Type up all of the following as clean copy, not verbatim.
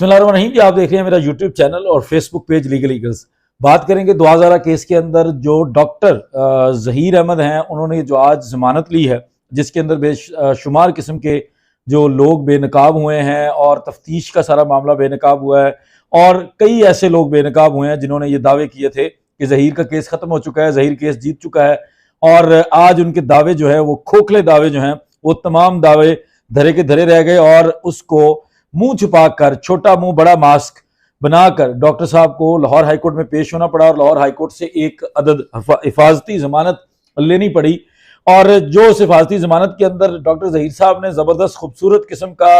बिस्मिल्लाहिर्रहमानिर्रहीम जी, आप देख रहे हैं मेरा यूट्यूब चैनल और फेसबुक पेज लीगल ईगल्स। बात करेंगे दुआज़ारा केस के अंदर जो डॉक्टर ज़हीर अहमद हैं, उन्होंने जो आज जमानत ली है, जिसके अंदर बेशुमार किस्म के जो लोग बेनकाब हुए हैं और तफ्तीश का सारा मामला बेनकाब हुआ है और कई ऐसे लोग बेनकाब हुए हैं जिन्होंने ये दावे किए थे कि ज़हीर का केस ख़त्म हो चुका है, ज़हीर केस जीत चुका है और आज उनके दावे जो है वो खोखले दावे जो हैं वो तमाम दावे धरे के धरे रह गए और उसको मुंह छुपाकर छोटा मुंह बड़ा मास्क बनाकर डॉक्टर साहब को लाहौर हाईकोर्ट में पेश होना पड़ा और लाहौर हाईकोर्ट से एक अदद हिफाजती जमानत लेनी पड़ी। और जो उस हिफाजती जमानत के अंदर डॉक्टर ज़हीर साहब ने जबरदस्त खूबसूरत किस्म का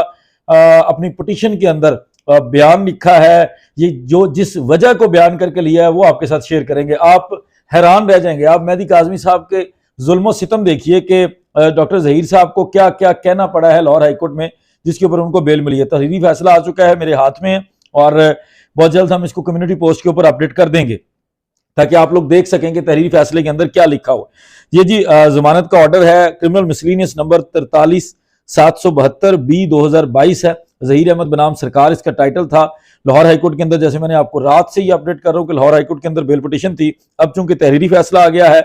अपनी पिटीशन के अंदर बयान लिखा है, ये जो जिस वजह को बयान करके लिया है वो आपके साथ शेयर करेंगे। आप हैरान रह जाएंगे। आप मेहदी काज़मी साहब के जुल्म सितम देखिए कि डॉक्टर ज़हीर साहब को क्या क्या कहना पड़ा है लाहौर हाईकोर्ट में, जिसके ऊपर उनको बेल मिली है। तहरीरी फैसला आ चुका है, मेरे हाथ में, और बहुत जल्द हम इसको कम्युनिटी पोस्ट के ऊपर अपडेट कर देंगे ताकि आप लोग देख सकें कि तहरीरी फैसले के अंदर क्या लिखा हुआ। ये जी जमानत का ऑर्डर है, क्रिमिनल मिसलीनियस नंबर 43,772 B/2022 है। ज़हीर अहमद बनाम सरकार इसका टाइटल था। लाहौर हाईकोर्ट के अंदर, जैसे मैंने आपको रात से ही अपडेट कर रहा हूँ कि लाहौर हाईकोर्ट के अंदर बेल पिटीशन थी, अब चूंकि तहरीरी फैसला आ गया है।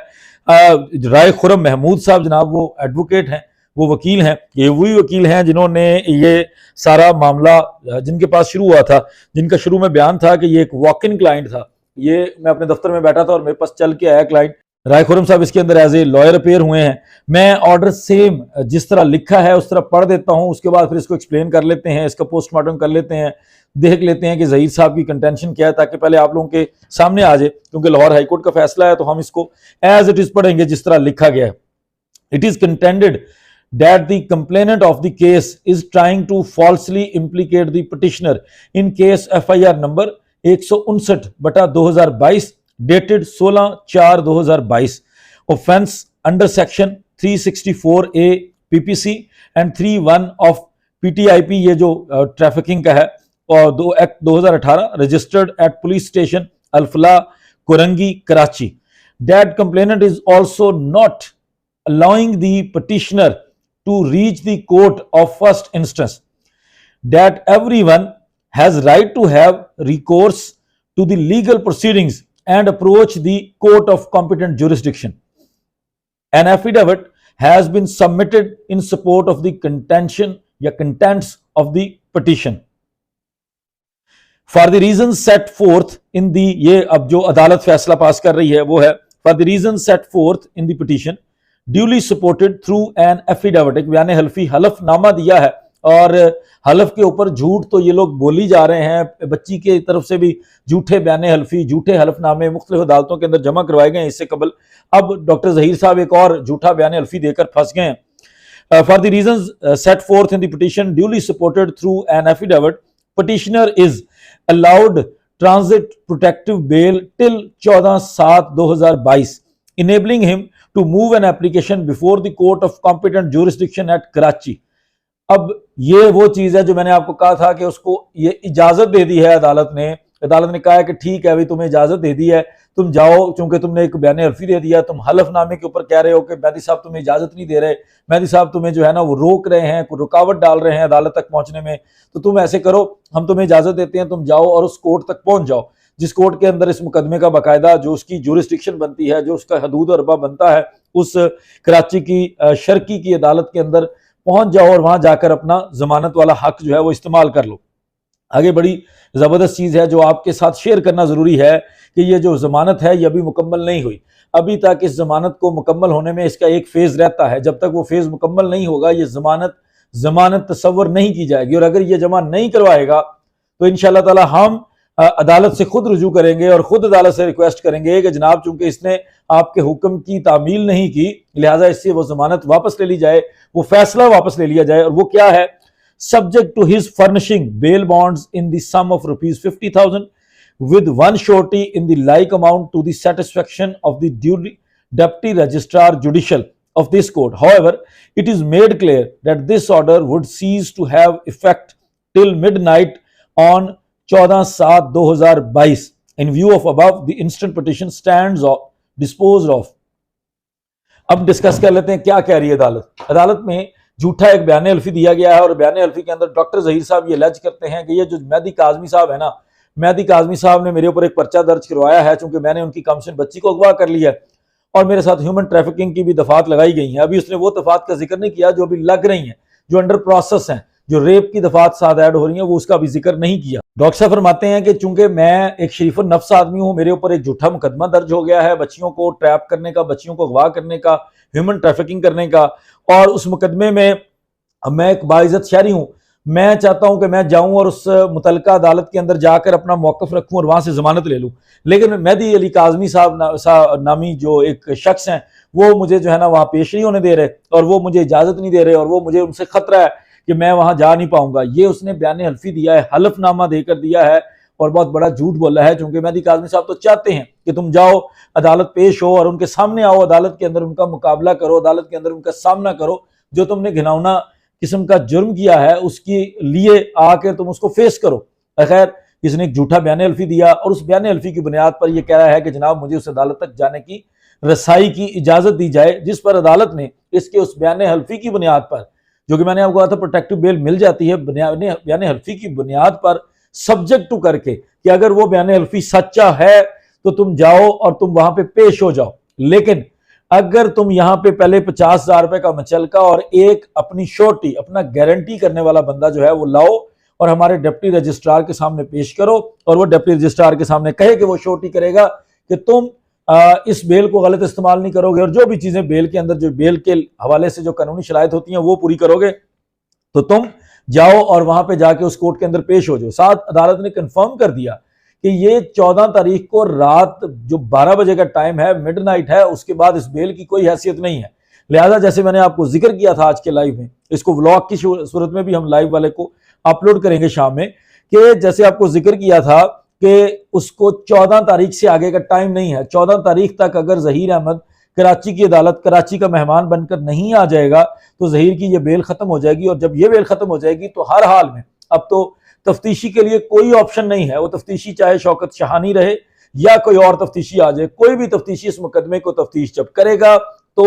राय खुरम महमूद साहब जनाब वो एडवोकेट हैं, वो वकील हैं, ये वही वकील हैं जिन्होंने ये सारा मामला जिनके पास शुरू हुआ था, जिनका शुरू में बयान था कि ये एक वॉक इन क्लाइंट था। ये मैं अपने दफ्तर में बैठा था और मेरे पास चल के आया क्लाइंट। राय खुरम साहब इसके अंदर एज ए लॉयर अपेयर हुए हैं। मैं ऑर्डर सेम जिस तरह लिखा है उस तरह पढ़ देता हूं, उसके बाद फिर इसको एक्सप्लेन कर लेते हैं, इसका पोस्टमार्टम कर लेते हैं, देख लेते हैं कि ज़हीर साहब की कंटेंशन क्या है, ताकि पहले आप लोगों के सामने आ जाए। क्योंकि लाहौर हाईकोर्ट का फैसला है तो हम इसको एज इट इज पढ़ेंगे जिस तरह लिखा गया है। It is contended that the complainant of the case is trying to falsely implicate the petitioner in case FIR number 159/2022 dated 16/4/2022, offense under section 364A PPC and 3(1) of PTIP, ये जो trafficking का है, और act 2018 registered eight police station Alfalah Korangi Karachi. That complainant is also not allowing the petitioner to reach the court of first instance, that everyone has right to have recourse to the legal proceedings and approach the court of competent jurisdiction. An affidavit has been submitted in support of the contention या contents of the petition. For the reasons set forth in the, ये अब जो अदालत फैसला पास कर रही है वो है, for the reasons set forth in the petition duly supported through an affidavit, एक बयान हल्फी हलफनामा दिया है। और हलफ के ऊपर झूठ तो ये लोग बोली जा रहे हैं, बच्ची की तरफ से भी झूठे बयान हल्फी, झूठे हलफनामे मुख्तलिफ अदालतों के अंदर जमा करवाए गए हैं इससे कबल। अब डॉक्टर ज़हीर साहब एक और झूठा बयान हल्फी देकर फंस गए हैं। For the reasons set forth in the petition duly supported through an affidavit, petitioner is allowed transit protective bail till 14/7/2022, enabling him to move an application before the court of competent jurisdiction at Karachi। अब ये वो चीज है जो मैंने आपको कहा था कि उसको ये इजाजत दे दी है अदालत ने। अदालत ने कहा है कि ठीक है भाई, तुम्हें इजाजत दे दी है, तुम जाओ, चूंकि तुमने एक बयान हल्फी दे दिया, तुम हलफनामे के ऊपर कह रहे हो कि मेहदी साहब तुम्हें इजाजत नहीं दे रहे, मेहदी साहब तुम्हें जो है ना वो रोक रहे हैं, रुकावट डाल रहे हैं अदालत तक पहुंचने में, तो तुम ऐसे करो, हम तुम्हें इजाजत देते हैं, तुम जाओ और उस कोर्ट तक पहुंच जाओ, जिस कोर्ट के अंदर इस मुकदमे का बाकायदा जो उसकी जुरिस्डिक्शन बनती है, जो उसका हदूद और अरबा बनता है, उस कराची की शर्की की अदालत के अंदर पहुंच जाओ और वहां जाकर अपना जमानत वाला हक जो है वो इस्तेमाल कर लो। आगे बड़ी जबरदस्त चीज है जो आपके साथ शेयर करना जरूरी है कि ये जो जमानत है ये अभी मुकम्मल नहीं हुई। अभी तक इस जमानत को मुकम्मल होने में इसका एक फेज रहता है। जब तक वो फेज मुकम्मल नहीं होगा ये जमानत तस्वर नहीं की जाएगी। और अगर ये जमा नहीं करवाएगा तो इंशाअल्लाह ताला हम अदालत से खुद रुजू करेंगे और खुद अदालत से रिक्वेस्ट करेंगे कि जनाब चूंकि इसने आपके हुक्म की तामील नहीं की, लिहाजा इससे वो जमानत वापस ले ली जाए, वो फैसला वापस ले लिया जाए। और वो क्या है, subject to his furnishing bail bonds in the sum of ₹50,000 with one surety in the like amount to the satisfaction of the deputy registrar judicial of this court. However, it is made clear that this order would cease to have effect till midnight on 14/7/2022. In view of above, the instant petition stands disposed of. अब discuss कर लेते हैं क्या कह रही है अदालत। अदालत में झूठा एक बयान हल्फी दिया गया है और बयान हल्फी के अंदर डॉक्टर जहीर साहब ये अलर्ज करते हैं कि ये जो मेहदी काज़मी साहब है ना, मेहदी काज़मी साहब ने मेरे ऊपर एक पर्चा दर्ज करवाया है चूंकि मैंने उनकी कमसिन बच्ची को अगवा कर लिया है और मेरे साथ ह्यूमन ट्रैफिकिंग की भी दफात लगाई गई हैं। अभी उसने वो दफात का जिक्र नहीं किया जो अभी लग रही हैं, जो अंडर प्रोसेस हैं, जो रेप की दफात साथ ऐड हो रही हैं, वो उसका भी जिक्र नहीं किया। डॉक्टर साहब फरमाते हैं कि चूंकि मैं एक शरीफ नफ्स आदमी हूं, मेरे ऊपर एक झूठा मुकदमा दर्ज हो गया है बच्चियों को ट्रैप करने का, बच्चियों को अगवा करने का, ह्यूमन ट्रैफिकिंग करने का, और उस मुकदमे में मैं एक बाइज्जत शहरी हूं। मैं चाहता हूं कि मैं जाऊं और उस मुतलका अदालत के अंदर जाकर अपना मौकफ रखूं और वहां से जमानत ले लूं, लेकिन मेहदी अली काज़मी साहब नामी जो एक शख्स हैं वो मुझे जो है ना वहां पेश नहीं होने दे रहे और वो मुझे इजाजत नहीं दे रहे और वो मुझे उनसे खतरा है कि मैं वहां जा नहीं पाऊंगा। ये उसने बयान हल्फी दिया है, हलफनामा देकर दिया है और बहुत बड़ा झूठ बोला है। चूंकि मेहदी काज़मी साहब तो चाहते हैं कि तुम जाओ, अदालत पेश हो और उनके सामने आओ, अदालत के अंदर उनका मुकाबला करो, अदालत के अंदर उनका सामना करो, जो तुमने घिनौना किस्म का जुर्म किया है उसके लिए आकर तुम उसको फेस करो। खैर, इसने एक झूठा बयान हल्फी दिया और उस बयान हल्फी की बुनियाद पर यह कह रहा है कि जनाब मुझे उस अदालत तक जाने की रसाई की इजाजत दी जाए, जिस पर अदालत ने इसके उस बयान हल्फी की बुनियाद पर, जो कि मैंने आपको कहा था प्रोटेक्टिव बेल मिल जाती है बयान हल्फी की बुनियाद पर, सब्जेक्ट टू करके कि अगर वो बयान हल्फी सच्चा है तो तुम जाओ और तुम वहां पे पेश हो जाओ। लेकिन अगर तुम यहां पे पहले 50,000 रुपए का मचलका और एक अपनी श्योरिटी, अपना गारंटी करने वाला बंदा जो है वो लाओ और हमारे डिप्टी रजिस्ट्रार के सामने पेश करो और वो डिप्टी रजिस्ट्रार के सामने कहे कि वो श्योरिटी करेगा कि तुम इस बेल को गलत इस्तेमाल नहीं करोगे और जो भी चीजें बेल के अंदर, जो बेल के हवाले से जो कानूनी शराइत होती हैं वो पूरी करोगे, तो तुम जाओ और वहां पे जाके उस कोर्ट के अंदर पेश हो जाओ। साथ अदालत ने कंफर्म कर दिया कि ये 14 तारीख को रात जो 12 बजे का टाइम है, मिडनाइट है, उसके बाद इस बेल की कोई हैसियत नहीं है। लिहाजा जैसे मैंने आपको जिक्र किया था आज के लाइव में, इसको व्लॉग की सूरत में भी हम लाइव वाले को अपलोड करेंगे शाम में, कि जैसे आपको जिक्र किया था कि उसको 14 तारीख से आगे का टाइम नहीं है। 14 तारीख तक अगर जहीर अहमद कराची की अदालत, कराची का मेहमान बनकर नहीं आ जाएगा तो जहीर की ये बेल खत्म हो जाएगी और जब ये बेल खत्म हो जाएगी तो हर हाल में अब तो तफ्तीशी के लिए कोई ऑप्शन नहीं है। वो तफ्तीशी चाहे शौकत शाहानी रहे या कोई और तफ्तीशी आ जाए, कोई भी तफ्तीशी इस मुकदमे को तफ्तीश जब करेगा तो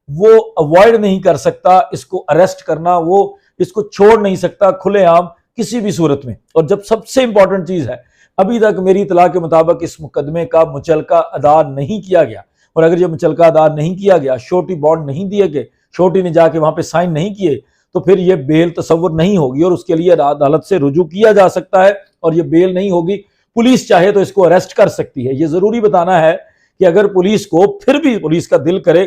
वो अवॉइड नहीं कर सकता इसको अरेस्ट करना, वो इसको छोड़ नहीं सकता खुलेआम किसी भी सूरत में। और जब सबसे इंपॉर्टेंट चीज है, अभी तक मेरी इतला के मुताबिक इस मुकदमे का मुचलका अदा नहीं किया गया और अगर ये मुचलका अदा नहीं किया गया, श्योरिटी बॉन्ड नहीं दिए गए, श्योरिटी ने जाके वहां पे साइन नहीं किए, तो फिर ये बेल तस्वुर नहीं होगी और उसके लिए अदालत से रुजू किया जा सकता है और ये बेल नहीं होगी। पुलिस चाहे तो इसको अरेस्ट कर सकती है। ये जरूरी बताना है कि अगर पुलिस को, फिर भी पुलिस का दिल करे,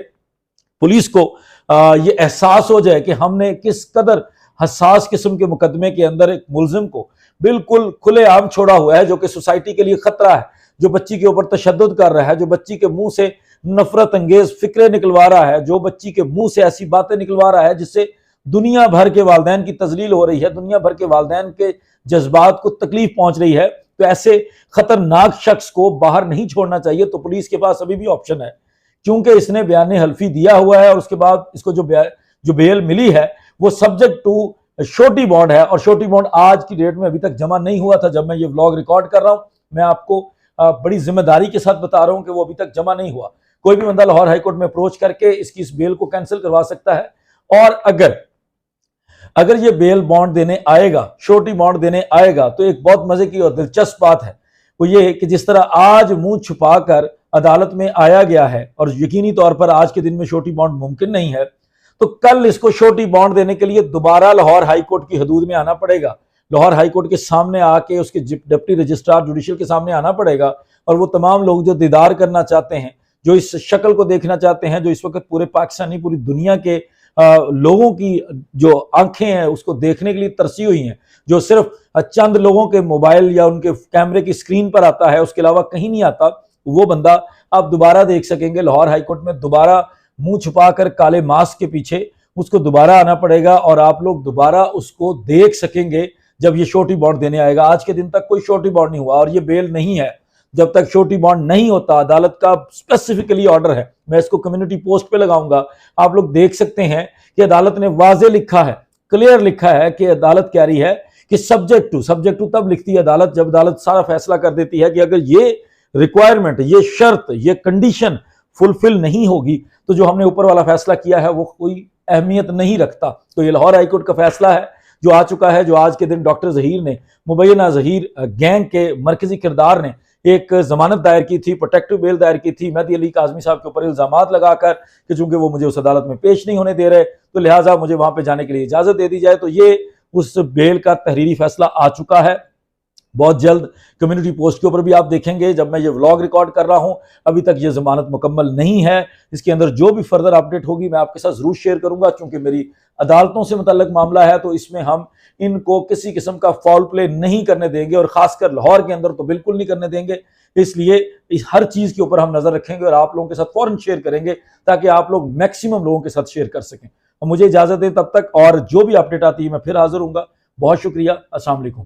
पुलिस को ये एहसास हो जाए कि हमने किस कदर हसास किस्म के मुकदमे के अंदर एक मुलजिम को बिल्कुल खुलेआम छोड़ा हुआ है, जो कि सोसाइटी के लिए खतरा है, जो बच्ची के ऊपर तशद्दुद कर रहा है, जो बच्ची के मुंह से नफरत अंगेज फिक्रे निकलवा रहा है, जो बच्ची के मुंह से ऐसी बातें निकलवा रहा है जिससे दुनिया भर के वालदैन की तजलील हो रही है, दुनिया भर के वालदैन के जज्बात को तकलीफ पहुंच रही है। तो ऐसे खतरनाक शख्स को बाहर नहीं छोड़ना चाहिए। तो पुलिस के पास अभी भी ऑप्शन है, क्योंकि इसने बयान हल्फी दिया हुआ है और उसके बाद इसको जो बेल मिली है वो सब्जेक्ट टू श्योरिटी बॉन्ड है और श्योरिटी बॉन्ड आज की डेट में अभी तक जमा नहीं हुआ था। जब मैं ये व्लॉग रिकॉर्ड कर रहा हूं, मैं आपको बड़ी जिम्मेदारी के साथ बता रहा हूं कि वो अभी तक जमा नहीं हुआ। कोई भी बंदा लाहौर हाईकोर्ट में अप्रोच करके इसकी इस बेल को कैंसिल करवा सकता है। और अगर ये बेल बॉन्ड देने आएगा, श्योरिटी बॉन्ड देने आएगा, तो एक बहुत मजे की और दिलचस्प बात है वो ये कि जिस तरह आज मुंह छुपाकर अदालत में आया गया है और यकीनी तौर पर आज के दिन में श्योरिटी बॉन्ड मुमकिन नहीं है, तो कल इसको श्योरिटी बॉन्ड देने के लिए दोबारा लाहौर हाईकोर्ट की हदूद में आना पड़ेगा। लाहौर हाईकोर्ट के सामने आके उसके डिप्टी रजिस्ट्रार जुडिशल के सामने आना पड़ेगा और वो तमाम लोग जो दीदार करना चाहते हैं, जो इस शक्ल को देखना चाहते हैं, जो इस वक्त पूरे पाकिस्तानी, पूरी दुनिया के लोगों की जो आंखें हैं उसको देखने के लिए तरसी हुई हैं, जो सिर्फ चंद लोगों के मोबाइल या उनके कैमरे की स्क्रीन पर आता है, उसके अलावा कहीं नहीं आता, वो बंदा आप दोबारा देख सकेंगे। लाहौर हाईकोर्ट में दोबारा मुंह छुपाकर काले मास्क के पीछे उसको दोबारा आना पड़ेगा और आप लोग दोबारा उसको देख सकेंगे जब ये श्योरिटी बॉन्ड देने आएगा। आज के दिन तक कोई श्योरिटी बॉन्ड नहीं हुआ और ये बेल नहीं है। जब तक श्योरिटी बॉन्ड नहीं होता, अदालत का स्पेसिफिकली ऑर्डर है, मैं इसको कम्युनिटी पोस्ट पे लगाऊंगा, आप लोग देख सकते हैं कि अदालत ने वाजे लिखा है, क्लियर लिखा है कि अदालत कह रही है कि सब्जेक्ट टू तब लिखती है अदालत जब अदालत सारा फैसला कर देती है कि अगर ये रिक्वायरमेंट, ये शर्त, ये कंडीशन फुलफिल नहीं होगी तो जो हमने ऊपर वाला फैसला किया है वो कोई अहमियत नहीं रखता। तो ये लाहौर हाईकोर्ट का फैसला है जो आ चुका है, जो आज के दिन डॉक्टर जहीर ने, मुबैना जहीर गैंग के मरकजी किरदार ने एक जमानत दायर की थी, प्रोटेक्टिव बेल दायर की थी मेहदी अली काज़मी साहब के ऊपर इल्जामात लगाकर कि चूंकि वो मुझे उस अदालत में पेश नहीं होने दे रहे तो लिहाजा मुझे वहां पे जाने के लिए इजाजत दे दी जाए। तो ये उस बेल का तहरीरी फैसला आ चुका है। बहुत जल्द कम्युनिटी पोस्ट के ऊपर भी आप देखेंगे, जब मैं ये व्लॉग रिकॉर्ड कर रहा हूं अभी तक ये जमानत मुकम्मल नहीं है, इसके अंदर जो भी फर्दर अपडेट होगी मैं आपके साथ जरूर शेयर करूंगा। क्योंकि मेरी अदालतों से मुतल्लक मामला है तो इसमें हम इनको किसी किस्म का फाउल प्ले नहीं करने देंगे और खासकर लाहौर के अंदर तो बिल्कुल नहीं करने देंगे। इसलिए इस हर चीज के ऊपर हम नजर रखेंगे और आप लोगों के साथ फौरन शेयर करेंगे ताकि आप लोग मैक्सिमम लोगों के साथ शेयर कर सकें। और मुझे इजाजत दें तब तक, और जो भी अपडेट आती है मैं फिर हाजिर हूंगा। बहुत शुक्रिया। अस्सलाम वालेकुम।